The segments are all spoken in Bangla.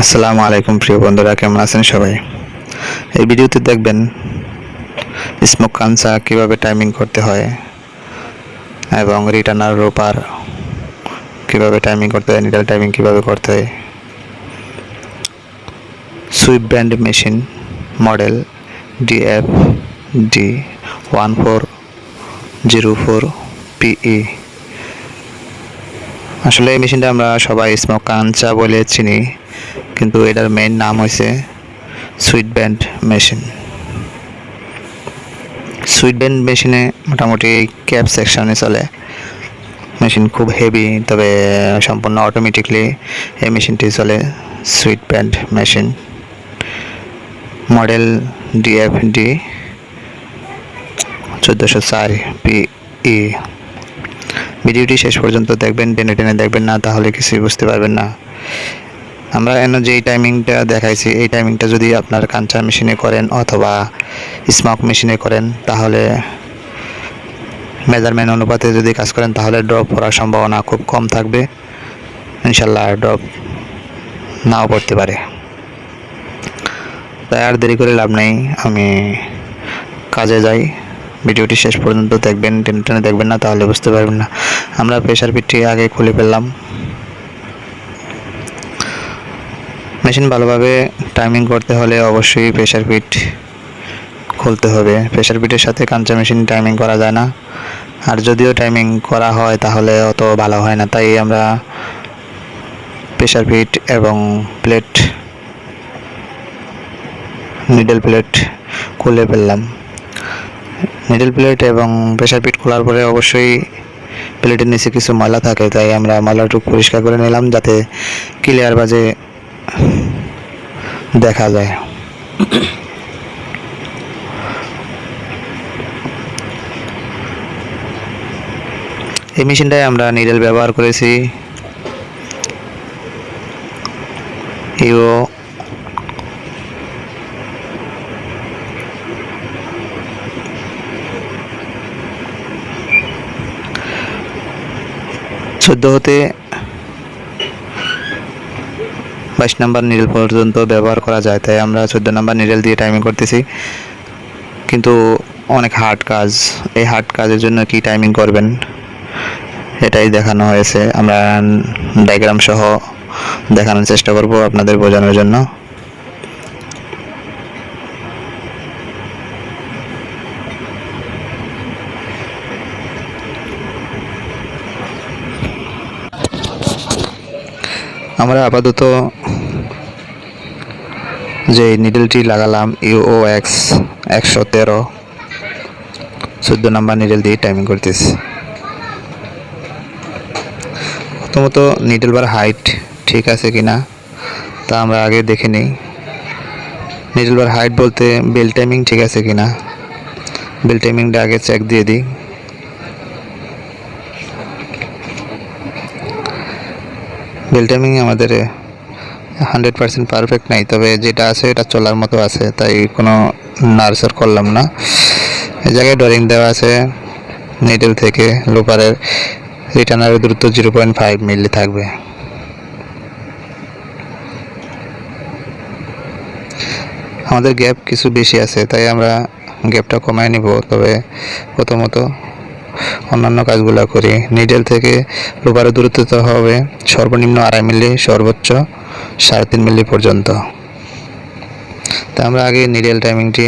আসসালামু আলাইকুম প্রিয় বন্ধুরা, কেমন আছেন সবাই? এই ভিডিওতে দেখবেন স্মোক কানসা কিভাবে টাইমিং করতে হয় এবং রিটার্নার রোপার কিভাবে টাইমিং করতে হয়, নিডল টাইমিং কিভাবে করতে হয়। Sweep band machine model DFD1404PE। আসলে এই মেশিনটা আমরা সবাই স্মোক কানসা বলে চিনি, কিন্তু এটার মেইন নাম হয়েছে sweet band machine. Sweet band মেশিনে মোটামুটি ক্যাপ সেকশনে চলে। মেশিন খুব হেভি, তবে সম্পূর্ণ অটোমেটিকলি এই মেশিনটি চলে। Sweet band machine model DFD 1404PE। ভিডিওটি শেষ পর্যন্ত দেখবেন, টেনে টেনে দেখবেন না, তাহলে কিছুই বুঝতে পারবেন না। আমরা যেই টাইমিংটা দেখাইছি, এই টাইমিংটা যদি আপনার কাঞ্চা মেশিনে করেন অথবা স্মোক মেশিনে করেন, তাহলে মেজারমেন্ট অনুপাতে যদি কাজ করেন, তাহলে ড্রপ পড়ার সম্ভাবনা খুব কম থাকবে। ইনশাল্লাহ ড্রপ নাও পড়তে পারে। তাই আর দেরি করে লাভ নেই, আমি কাজে যাই। ভিডিওটি শেষ পর্যন্ত দেখবেন, টেনে টেনে দেখবেন না, তাহলে বুঝতে পারবেন না। আমরা প্রেসার পিটটি আগে খুলে ফেললাম। মেশিন ভালোভাবে টাইমিং করতে হলে অবশ্যই প্রেসার পিট খুলতে হবে। প্রেসার পিটের সাথে কাঞ্চা মেশিন টাইমিং করা যায় না, আর যদিও টাইমিং করা হয় তাহলে অত ভালো হয় না। তাই আমরা প্রেসার পিট এবং প্লেট, নিডল প্লেট খুলে ফেললাম। নিডল প্লেট এবং প্রেসার পিট খোলার পরে অবশ্যই প্লেটের নিচে কিছু ময়লা থাকে, তাই আমরা ময়লাটুকু পরিষ্কার করে নিলাম যাতে ক্লিয়ার বাজে দেখা যায়। এই মেশিনটায় আমরা নিডল ব্যবহার করেছি ইও 14 হতে 22 নাম্বার নিডল পর্যন্ত ব্যবহার করা যায়, তাই আমরা 14 নাম্বার নিডল দিয়ে টাইমিং করতেছি। কিন্তু অনেক হার্ড কাজ, এই হার্ড কাজের জন্য কি টাইমিং করবেন এটাই দেখানো হয়েছে। আমরা ডায়াগ্রাম সহ দেখানোর চেষ্টা করব আপনাদের বোঝানোর জন্য। আমরা আপাতত যে নিডলটি লাগালাম UOX 113 14 নাম্বার নিডল দিয়ে টাইমিং করতেছি। প্রথমত নিডল বার হাইট ঠিক আছে কিনা তা আমরা আগে দেখে নিই। নিডল বার হাইট বলতে বেল টাইমিং ঠিক আছে কিনা, বেল টাইমিংটা আগে চেক দিয়ে দিই। বেল টাইমিং আমাদের 100% পারফেক্ট নাই, তবে যেটা আছে এটা চলার মতো আছে, তাই কোনো নার্সার করলাম না। এই জায়গায় ডরিং দেওয়া আছে নিডল থেকে লোপারের রিটার্নারের দূরত্ব 0.5 মিলি থাকবে। আমাদের গ্যাপ কিছু বেশি আছে, তাই আমরা গ্যাপটা কমায় নিব। তবে প্রথমত অন্যান্য কাজগুলো করি। নিডল থেকে লোপারের দূরত্ব হবে সর্বনিম্ন 2.5 মিলি, সর্বোচ্চ 3.5 মিলি পর্যন্ত। তা আমরা আগে নিডল টাইমিংটি,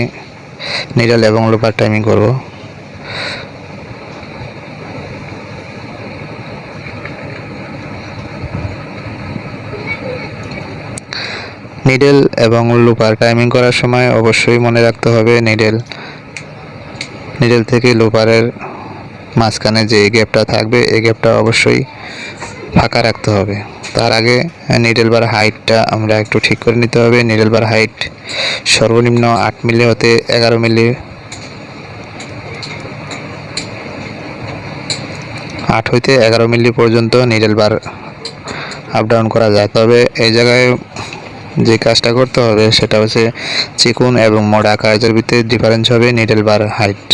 নিডল এবং লোপার টাইমিং করব। নিডল এবং লুপার টাইমিং করার সময় অবশ্যই মনে রাখতে হবে নিডল থেকে লুপারের মাঝখানে যে গ্যাপটা থাকবে, এই গ্যাপটা অবশ্যই ফাঁকা রাখতে হবে। তার আগে নিডল বার হাইটটা আমরা একটু ঠিক করে নিতে হবে। নিডল বার হাইট সর্বনিম্ন 8 মিলি হতে 11 মিলি, 8 হইতে 11 মিলি পর্যন্ত নিডল বার আপ ডাউন করা যায়। তবে এই জায়গায় যে কাজটা করতে হবে সেটা হচ্ছে চিকন এবং মোটা কাজের ভিতরে ডিফারেন্স হবে নিডল বার হাইট।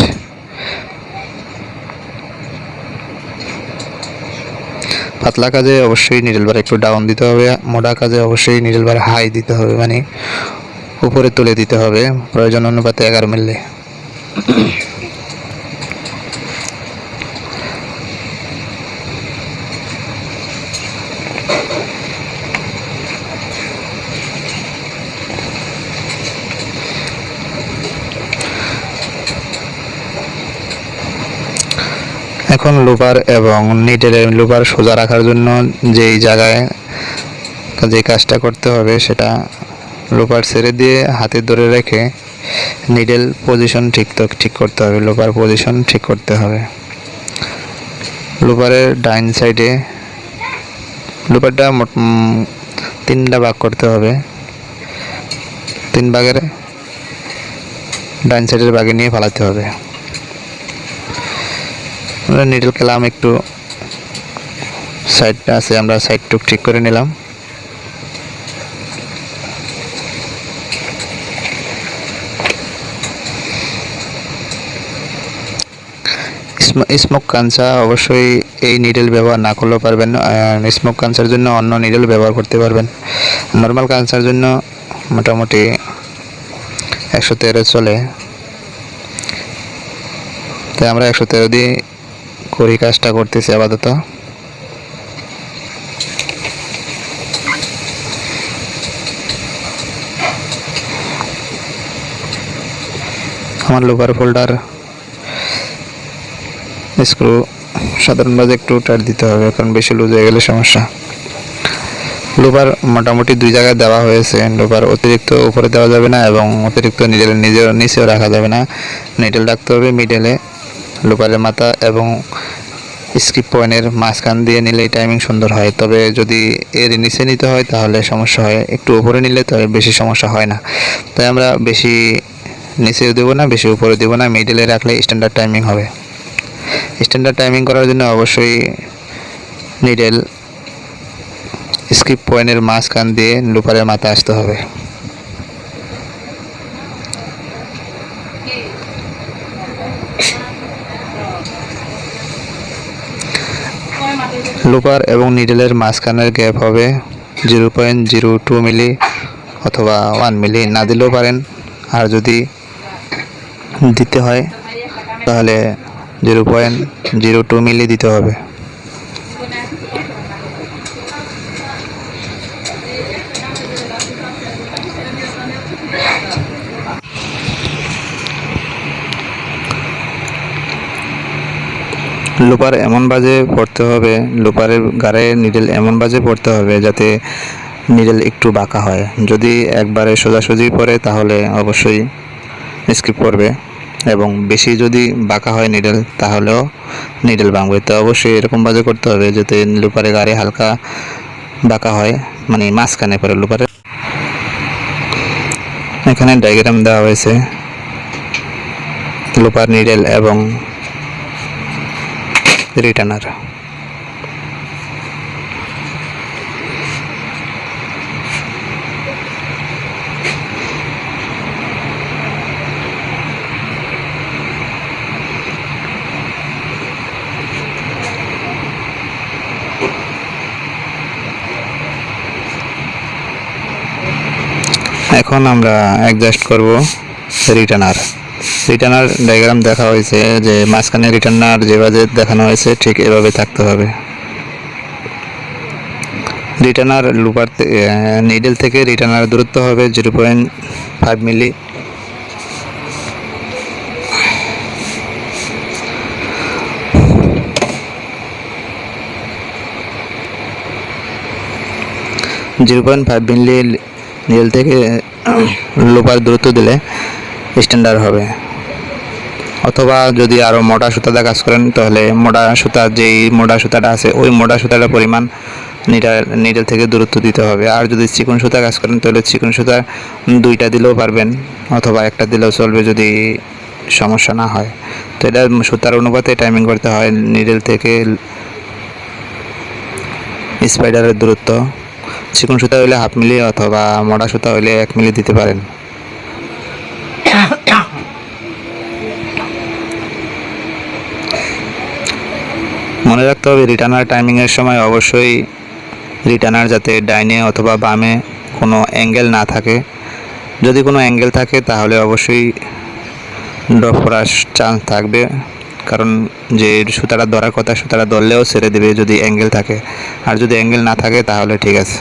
পাতলা কাজে অবশ্যই নিডল বার একটু ডাউন দিতে হবে, মোটা কাজে অবশ্যই নিডল বার হাই দিতে হবে, মানে উপরে তুলে দিতে হবে প্রয়োজন অনুপাতে 11 মিলি। এখন লুবার এবং নিডেলের লুবার সোজা রাখার জন্য যেই জায়গায় যে কাজটা করতে হবে সেটা লুবার ছেড়ে দিয়ে হাতে ধরে রেখে নিডেল পজিশন ঠিক করতে হবে, লুবার পজিশন ঠিক করতে হবে। লুবারের ডাইন সাইডে লুবারটা 3টা ভাগ করতে হবে, 3 ভাগের ডাইন সাইডের ভাগে নিয়ে ফালাতে হবে। আমরা নিডল খেলাম একটু সাইডটা আছে, আমরা সাইডটুক ঠিক করে নিলাম। স্মোক কাঞ্চা অবশ্যই এই নিডল ব্যবহার না করলেও পারবেন, স্মোক কাঞ্চার জন্য অন্য নিডল ব্যবহার করতে পারবেন। নর্মাল কাঞ্চার জন্য মোটামুটি 113 চলে, তাই আমরা 113 দিয়ে করি কাজটা করতেছি আপাতত। আমার লোভার ফোল্ডার স্ক্রু সাধারণভাবে একটু টাইট দিতে হবে, কারণ বেশি লুজ হয়ে গেলে সমস্যা। লোভার মোটামুটি 2 জায়গায় দেওয়া হয়েছে, লোভার অতিরিক্ত উপরে দেওয়া যাবে না এবং অতিরিক্ত নিচেও রাখা যাবে না। নিডেল রাখতে হবে মিডেলে, লোভারের মাথা এবং স্কিপ পয়েন্টের মাঝখান দিয়ে নিলে টাইমিং সুন্দর হয়। তবে যদি এর নিচে নিতে হয় তাহলে সমস্যা হয়, একটু উপরে নিলে তবে বেশি সমস্যা হয় না। তাই আমরা বেশি নিচেও দেবো না, বেশি উপরে দেবো না, মিডলে রাখলে স্ট্যান্ডার্ড টাইমিং হবে। স্ট্যান্ডার্ড টাইমিং করার জন্য অবশ্যই নিডেল স্কিপ পয়েন্টের মাঝখান দিয়ে লুপারের মাথা আসতে হবে। লুপার এবং নিডেলের মাঝখানের গ্যাপ হবে 0.02 মিলি অথবা 1 মিলি, না দিলেও পারেন। আর যদি দিতে হয় তাহলে 0.02 মিলি দিতে হবে। লুপার এমন বাজে পড়তে হবে, লুপারের গাড়ে নিডেল এমন বাজে পড়তে হবে যাতে নিডেল একটু বাঁকা হয়। যদি একবারে সোজাসুজি পড়ে তাহলে অবশ্যই স্কিপ করবে, এবং বেশি যদি বাঁকা হয় নিডেল তাহলেও নিডেল ভাঙবে। তো অবশ্যই এরকম বাজে করতে হবে যাতে লুপারের গাড়ি হালকা বাঁকা হয়, মানে মাঝখানে পড়ে লুপারে। এখানে ডায়াগ্রাম দেওয়া হয়েছে লুপার, নিডেল এবং রিটার্নার। এখন আমরা অ্যাডজাস্ট করব রিটার্নার। রিটার্নার ডায়াগ্রাম দেখা হয়েছে যে মাঝখানে রিটার্নার যেভাবে দেখানো হয়েছে ঠিক এভাবে থাকতে হবে। রিটার্নার লুপার নিডেল থেকে রিটার্নার দূরত্ব হবে 0.5 মিলি। নিডেল থেকে লুপার দূরত্ব দিলে স্ট্যান্ডার্ড হবে। অথবা যদি আরও মোটা সুতাতে কাজ করেন তাহলে যেই মোটা সুতাটা আছে ওই মোটা সুতাটার পরিমাণ নিডেল থেকে দূরত্ব দিতে হবে। আর যদি চিকন সুতা কাজ করেন তাহলে চিকন সুতা 2টা দিলেও পারবেন, অথবা 1টা দিলেও চলবে যদি সমস্যা না হয়। তো এটা সুতার অনুপাতে টাইমিং করতে হয়। নিডেল থেকে স্পাইডারের দূরত্ব চিকন সুতা হইলে 1/2 মিলি অথবা মোটা সুতা হইলে 1 মিলি দিতে পারেন। মনে রাখতে হবে রিটার্নার টাইমিংয়ের সময় অবশ্যই রিটার্নার যাতে ডাইনে অথবা বামে কোনো অ্যাঙ্গেল না থাকে। যদি কোনো অ্যাঙ্গেল থাকে তাহলে অবশ্যই ড্রপ করার চান্স থাকবে, কারণ যে সুতাটা ধরার কথা সুতাটা ধরলেও ছেড়ে দেবে যদি অ্যাঙ্গেল থাকে, আর যদি অ্যাঙ্গেল না থাকে তাহলে ঠিক আছে।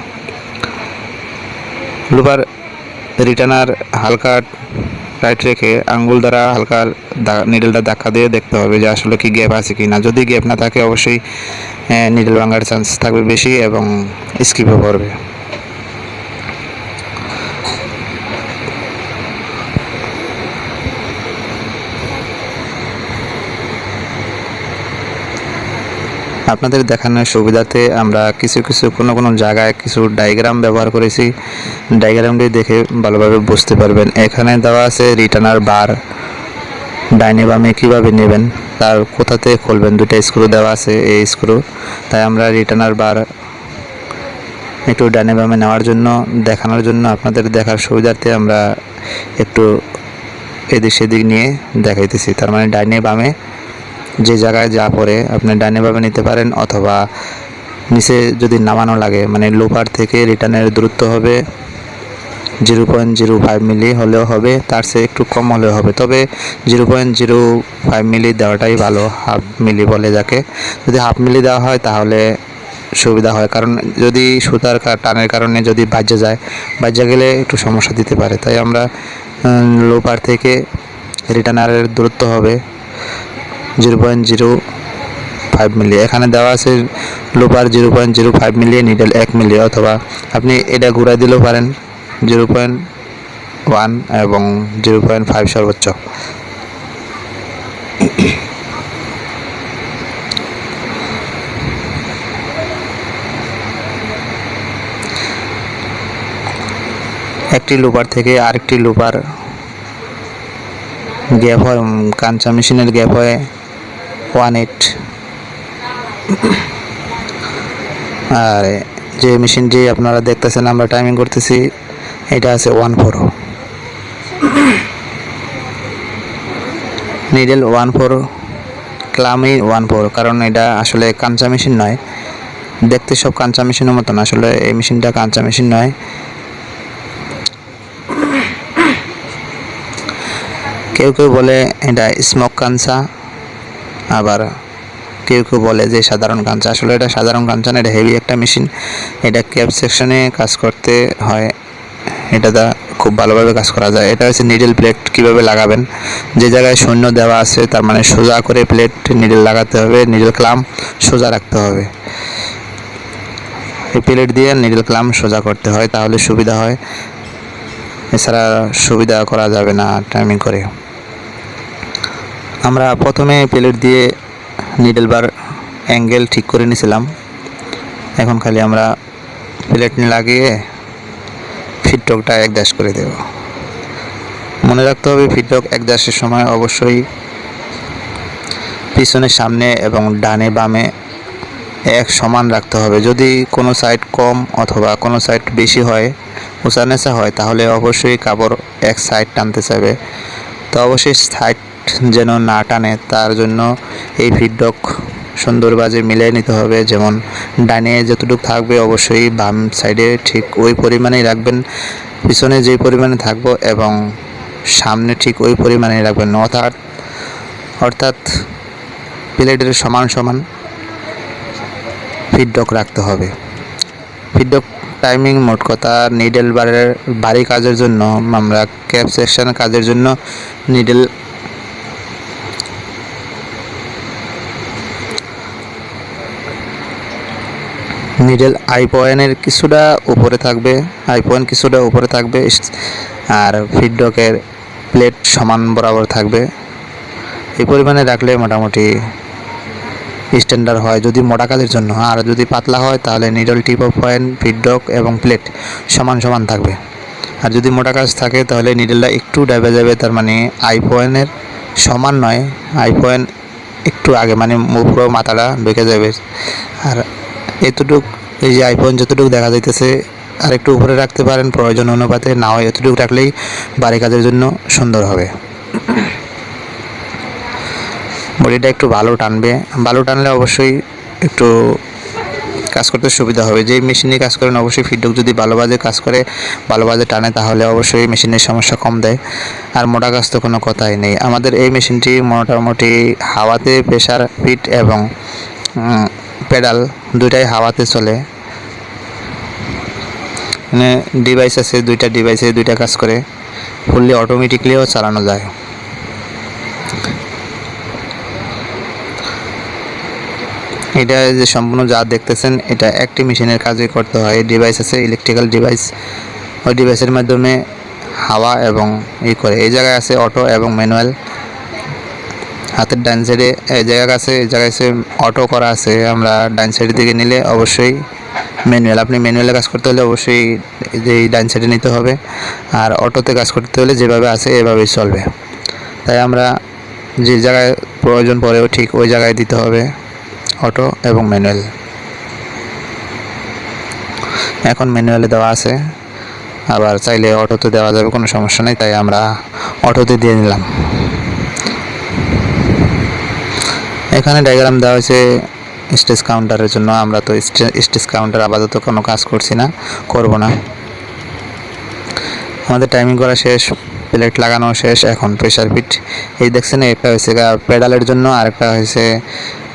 লুপার রিটার্নার হালকা টাইট রেখে আঙ্গুল দ্বারা হালকা নিডেলটা ধাক্কা দিয়ে দেখতে হবে যে আসলে কি গ্যাপ আছে কি না। যদি গ্যাপ না থাকে অবশ্যই নিডেল ভাঙার চান্স থাকবে বেশি এবং স্কিপও পড়বে। আপনাদের দেখানোর সুবিধাতে আমরা কিছু কোনো জায়গায় কিছু ডায়াগ্রাম ব্যবহার করেছি। ডায়াগ্রামটি দেখে ভালোভাবে বুঝতে পারবেন। এখানে দেওয়া আছে রিটার্নার বার ডাইনে বামে কীভাবে নেবেন, তার কোথাতে খুলবেন, দুটো স্ক্রু দেওয়া আছে এই স্ক্রু। তাই আমরা রিটার্নার বার একটু ডাইনে বামে নেওয়ার জন্য দেখানোর জন্য আপনাদের দেখার সুবিধার্থে আমরা একটু এদিক সেদিক নিয়ে দেখাইতেছি। তার মানে ডাইনে বামে যে জায়গায় যা পড়ে আপনি ডাইনে বামে নিতে পারেন, অথবা নিচে যদি নামানো লাগে, মানে লুপার থেকে রিটার্নের দূরত্ব হবে 0.05 মিলি হলেও হবে, তার চেয়ে একটু কম হলেও হবে। তবে 0.05 মিলি দেওয়াটাই ভালো, হাফ মিলি বলে যাকে। যদি হাফ মিলি দেওয়া হয় তাহলে সুবিধা হয়, কারণ যদি সুতার টানের কারণে যদি বাজে যায়, বাজে গেলে একটু সমস্যা দিতে পারে। তাই আমরা লুপার থেকে রিটার্নারের দূরত্ব হবে 0.05 মিলি। এখানে দেওয়া আছে লুপার 0.05 মিলি, নিডেল 1 মিলি, অথবা আপনি এটা ঘুরাই দিলেও পারেন 0.1 এবং 0.5 সর্বোচ্চ। একটি লুপার থেকে আরেকটি লুপার গ্যাপ হয়, কাঞ্চা মেশিনের গ্যাপ হয় 1/8। আর যে মেশিনটি আপনারা দেখতেছেন আমরা টাইমিং করতেছি, এটা আছে 1/4। নিডেল 1/4, ক্লামই 1/4, কারণ এটা আসলে কাঞ্চা মেশিন নয়। দেখতে সব কাঞ্চা মেশিনের মতন, আসলে এই মেশিনটা কাঞ্চা মেশিন নয়। কেউ বলে এটা স্মোক কাঞ্চা, আবার কেউ বলে যে সাধারণ কাঞ্চা। আসলে এটা সাধারণ কাঞ্চা না, এটা হেভি একটা মেশিন। এটা ক্যাপ সেকশনে কাজ করতে হয়, এটাতে খুব ভালোভাবে কাজ করা যায়। এটা হচ্ছে নিডেল প্লেট কীভাবে লাগাবেন, যে জায়গায় শূন্য দেওয়া আছে তার মানে সোজা করে প্লেট নিডেল লাগাতে হবে, নিডেল ক্লাম সোজা রাখতে হবে। এই প্লেট দিয়ে নিডেল ক্লাম সোজা করতে হয়, তাহলে সুবিধা হয়, এছাড়া সুবিধা করা যাবে না টাইমিং করে। আমরা প্রথমে প্লেট দিয়ে নিডেল বার অ্যাঙ্গেল ঠিক করে নিয়েছিলাম, এখন খালি আমরা প্লেট লাগিয়ে ফিডটকটা একদাশ করে দেব। মনে রাখতে হবে ফিডটক একদাশের সময় অবশ্যই পিছনে সামনে এবং ডানে বামে এক সমান রাখতে হবে। যদি কোনো সাইড কম অথবা কোনো সাইড বেশি হয়, উঁচা নেচা হয়, তাহলে অবশ্যই কাপড় এক সাইড টানতে চাইবে। তো অবশ্যই সাইড যেন না টানে, তার জন্য এই ফিডটক সুন্দরভাবে মিলিয়ে নিতে হবে। যেমন ডানে যতটুকু থাকবে অবশ্যই বাম সাইডে ঠিক ওই পরিমাণেই রাখবেন, পিছনে যেই পরিমাণে থাকবো এবং সামনে ঠিক ওই পরিমাণেই রাখবেন, অর্থাৎ প্লেটের সমান সমান ফিডটক রাখতে হবে। ফিডটক টাইমিং মোট কথা নিডেল বারের ভারী কাজের জন্য, আমরা ক্যাপ সেকশন কাজের জন্য নিডেল আই পয়েন্টের কিছুটা উপরে থাকবে, আর ফিডটকের প্লেট সমান বরাবর থাকবে। এই পরিমাণে রাখলে মোটামুটি স্ট্যান্ডার্ড হয় যদি মোটা কাজের জন্য। আর যদি পাতলা হয় তাহলে নিডল টিপ অফ পয়েন্ট, ফিডটক এবং প্লেট সমান সমান থাকবে। আর যদি মোটা কাজ থাকে তাহলে নিডলটা একটু ডাইবে যাবে, তার মানে আই পয়েন্টের সমান নয়, আই পয়েন্ট একটু আগে, মানে পুরো মাথাটা ঢুকে যাবে। আর এতটুক, এই যে আই পয়েন্ট যতটুকু দেখা যাইতেছে আর একটু উপরে রাখতে পারেন প্রয়োজন অনুপাতে, না হয় এতটুকু রাখলেই ভারী কাজের জন্য সুন্দর হবে। বডিটা একটু ভালো টানবে, ভালো টানলে অবশ্যই একটু কাজ করতে সুবিধা হবে। যেই মেশিনে কাজ করেন অবশ্যই ফিডব্যাক যদি ভালোভাবে কাজ করে, ভালোভাবে টানে, তাহলে অবশ্যই মেশিনের সমস্যা কম দেয়। আর মোটা কাজ তো কোনো কথাই নেই। আমাদের এই মেশিনটি মোটামুটি হাওয়াতে প্রেসার ফিট এবং পেডাল দুইটাই হাওয়াতে চলে। মানে ডিভাইস আছে, দুইটা ডিভাইসে দুইটা কাজ করে, ফুললি অটোমেটিকলিও চালানো যায়। এটা যে সম্পূর্ণ যা দেখতেছেন এটা একটি মেশিনের কাজই করতে হয়। ডিভাইস আছে, ইলেকট্রিক্যাল ডিভাইস, ওই ডিভাইসের মাধ্যমে হাওয়া এবং করে। এই জায়গায় আছে অটো এবং ম্যানুয়াল। হাতের ডান সাইডে এই জায়গা আছে, এই জায়গায় আছে অটো করা আছে। আমরা ডান সাইডের দিকে নিলে অবশ্যই ম্যানুয়াল। আপনি ম্যানুয়ালে কাজ করতে হলে অবশ্যই এই ডান সাইডে নিতে হবে, আর অটোতে কাজ করতে হলে যেভাবে আছে এভাবেই চলবে। তাই আমরা যে জায়গায় প্রয়োজন পড়েও ঠিক ওই জায়গায় দিতে হবে অটো এবং ম্যানুয়াল। এখন ম্যানুয়ালে দেওয়া আছে, আবার চাইলে অটোতে দেওয়া যাবে, কোনো সমস্যা নেই। তাই আমরা অটোতে দিয়ে নিলাম। এখানে ডায়াগ্রাম দেওয়া হয়েছে স্টেজ কাউন্টারের জন্য। আমরা তো স্টেজ কাউন্টার আপাতত কোনো কাজ করছি না, করব না। আমাদের টাইমিং করা শেষ, প্লেট লাগানো শেষ। এখন প্রেসার ফিট, এই দেখছেন একটা হয়েছে পেডালের জন্য আর একটা হয়েছে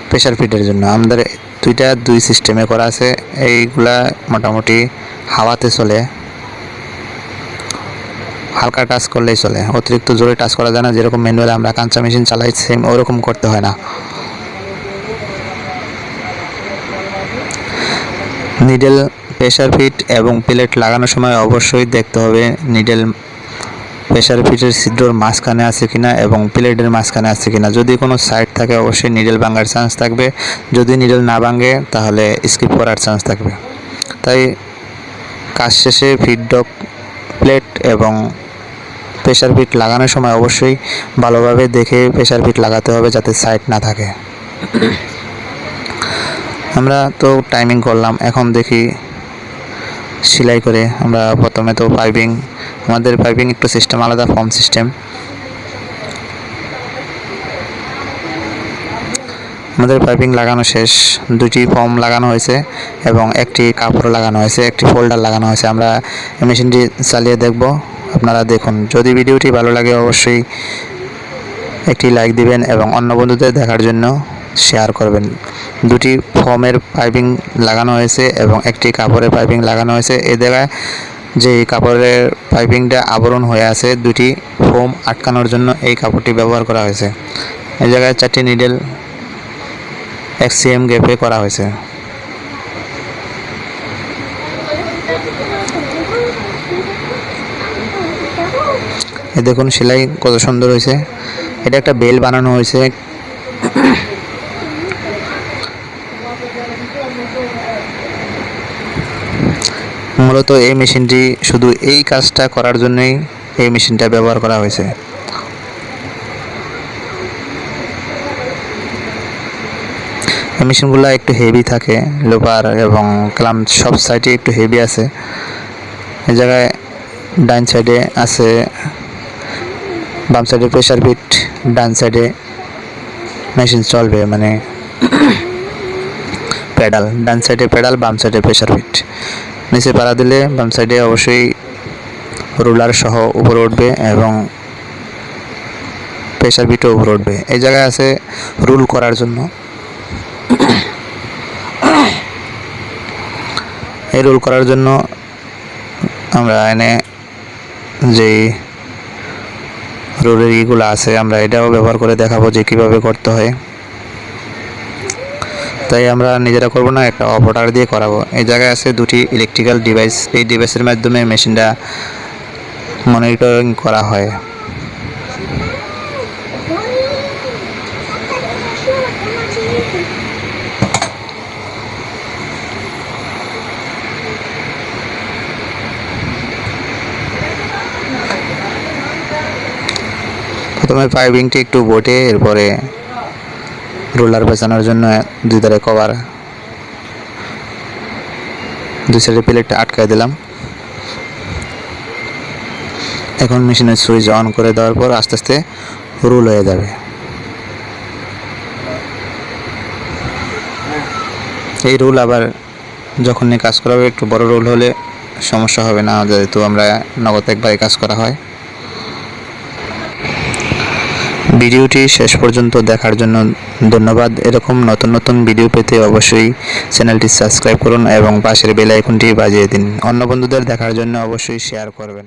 প্রেসার ফিটের জন্য। আমাদের দুই সিস্টেমে করা আছে। এইগুলা মোটামুটি হাওয়াতে চলে, হালকা টাচ করলেই চলে, অতিরিক্ত জোরে টাচ করা যায় না। যেরকম ম্যানুয়ালে আমরা কাঁচা মেশিন চালাই সেম ওরকম করতে হয় না। নিডেল প্রেসার ফিট এবং প্লেট লাগানোর সময় অবশ্যই দেখতে হবে নিডেল প্রেসার ফিটের ছিদ্রর মাঝখানে আছে কিনা এবং প্লেটের মাঝখানে আছে কিনা। যদি কোনো সাইড থাকে অবশ্যই নিডেল ভাঙার চান্স থাকবে, যদি নিডেল না ভাঙে তাহলে স্কিপ করার চান্স থাকবে। তাই কাজ শেষে ফিডব্যাক প্লেট এবং প্রেসার ফিট লাগানোর সময় অবশ্যই ভালোভাবে দেখে প্রেসার ফিট লাগাতে হবে, যাতে সাইড না থাকে। আমরা তো টাইমিং করলাম, এখন দেখি সেলাই করে। আমরা প্রথমে তো পাইপিং, আমাদের পাইপিং একটু সিস্টেম আলাদা, ফর্ম সিস্টেম। আমাদের পাইপিং লাগানো শেষ, দুটি ফর্ম লাগানো হয়েছে এবং একটি কাপড় লাগানো হয়েছে, একটি ফোল্ডার লাগানো হয়েছে। আমরা মেশিনটি চালিয়ে দেখব, আপনারা দেখুন। যদি ভিডিওটি ভালো লাগে অবশ্যই একটি লাইক দিবেন এবং অন্য বন্ধুদের দেখার জন্য শেয়ার করবেন। দুটি ফর্মের পাইপিং লাগানো হয়েছে এবং একটি কাপড়ের পাইপিং লাগানো হয়েছে। এই জায়গায় যে কাপড়ের পাইপিংটা আবরণ হয়ে আছে, দুটি ফোম আটকানোর জন্য এই কাপড়টি ব্যবহার করা হয়েছে। এই জায়গায় 4টি নিডেল এক্সিএম গ্যাপে করা হয়েছে। এই দেখুন সেলাই কত সুন্দর হয়েছে। এটা একটা বেল বানানো হয়েছে। মূলত এই মেশিনটি শুধু এই কাজটা করার জন্যই এই মেশিনটা ব্যবহার করা হয়েছে। এই মেশিনগুলো একটু হেভি থাকে, লোপার এবং ক্লাম সব সাইডে একটু হেভি আছে। এই জায়গায় ডান সাইডে আছে, বাম সাইডে প্রেসার ফিট, ডান সাইডে মেশিন চলবে, মানে পেডাল। ডান সাইডে পেডাল, বাম সাইডে প্রেসার ফিট। নিচে পাড়া দিলে বাম সাইডে অবশ্যই রুলার সহ উপরে উঠবে এবং প্রেসার ফিটও উপরে উঠবে। এই জায়গায় আছে রুল করার জন্য। এই রোল করার জন্য আমরা এনে যেই রোলের ইগুলো আছে আমরা এটাও ব্যবহার করে দেখাবো যে কীভাবে করতে হয়। তাই আমরা নিজেরা করব না, একটা অপারেটর দিয়ে করাবো। এই জায়গায় আছে দুটি ইলেকট্রিক্যাল ডিভাইস। এই ডিভাইসের মাধ্যমে মেশিনটা মনিটরিং করা হয়। প্রথমে পাইপিংটি একটু বটে, এরপরে রোলার পেঁচানোর জন্য দুই ধারে কভার, দুই সাইডে প্লেটটা আটকায় দিলাম। এখন মেশিনের সুইচ অন করে দেওয়ার পর আস্তে আস্তে রোল হয়ে যাবে। এই রোল আবার যখনই কাজ করা হবে একটু বড় রোল হলে সমস্যা হবে না, যেহেতু আমরা নগদ একবারে কাজ করা হয়। ভিডিওটি শেষ পর্যন্ত দেখার জন্য ধন্যবাদ। এরকম নতুন নতুন ভিডিও পেতে অবশ্যই চ্যানেলটি সাবস্ক্রাইব করুন এবং পাশের বেল আইকনটি বাজিয়ে দিন। অন্য বন্ধুদের দেখার জন্য অবশ্যই শেয়ার করবেন।